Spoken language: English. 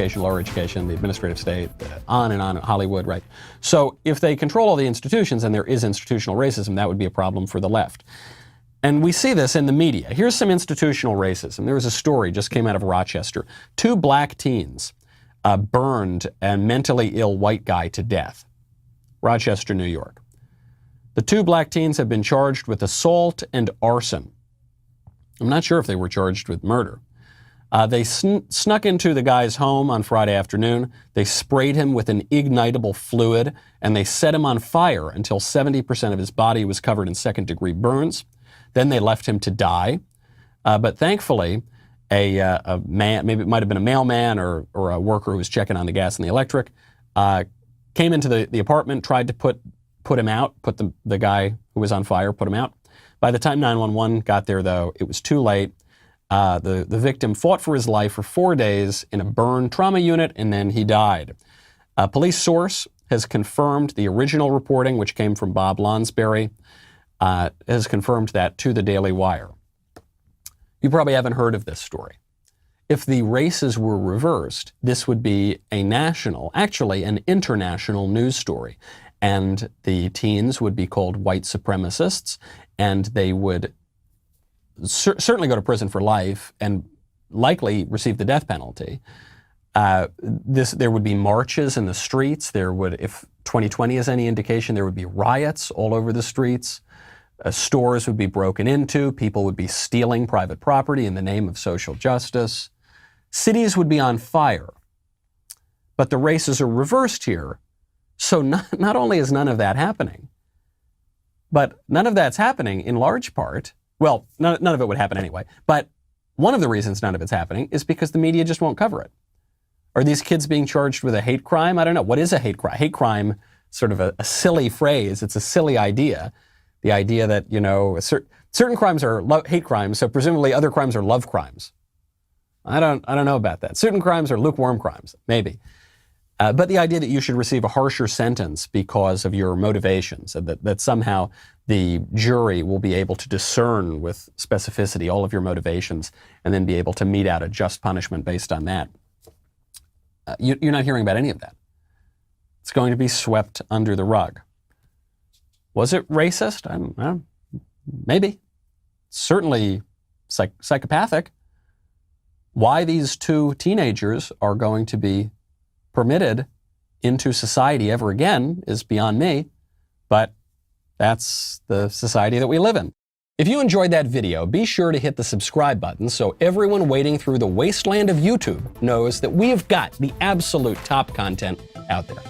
education, lower education, the administrative state, on and on, Hollywood, right? So if they control all the institutions and there is institutional racism, that would be a problem for the left. And we see this in the media. Here's some institutional racism. There was a story just came out of Rochester. 2 black teens burned a mentally ill white guy to death. Rochester, New York. The 2 black teens have been charged with assault and arson. I'm not sure if they were charged with murder. They snuck into the guy's home on Friday afternoon. They sprayed him with an ignitable fluid, and they set him on fire until 70% of his body was covered in second-degree burns. Then they left him to die. But thankfully, a man, maybe it might have been a mailman or a worker who was checking on the gas and the electric, came into the apartment, tried to put him out, put the guy who was on fire, put him out. By the time 911 got there, though, it was too late. The victim fought for his life for 4 days in a burn trauma unit, and then he died. A police source has confirmed the original reporting, which came from Bob Lonsberry, has confirmed that to the Daily Wire. You probably haven't heard of this story. If the races were reversed, this would be a national, actually an international news story. And the teens would be called white supremacists, and they would certainly go to prison for life and likely receive the death penalty. There would be marches in the streets. There would, if 2020 is any indication, there would be riots all over the streets. Stores would be broken into. People would be stealing private property in the name of social justice. Cities would be on fire. But the races are reversed here. So not only is none of that happening, but none of that's happening in large part. Well, none of it would happen anyway. But one of the reasons none of it's happening is because the media just won't cover it. Are these kids being charged with a hate crime? I don't know. What is a hate crime? Hate crime, sort of a silly phrase. It's a silly idea. The idea that, you know, certain crimes are hate crimes, so presumably other crimes are love crimes. I don't know about that. Certain crimes are lukewarm crimes, maybe. But the idea that you should receive a harsher sentence because of your motivations, that somehow the jury will be able to discern with specificity all of your motivations and then be able to mete out a just punishment based on that. You're not hearing about any of that. It's going to be swept under the rug. Was it racist? I don't know. Maybe. Certainly psychopathic. Why these 2 teenagers are going to be permitted into society ever again is beyond me, but that's the society that we live in. If you enjoyed that video, be sure to hit the subscribe button so everyone wading through the wasteland of YouTube knows that we have got the absolute top content out there.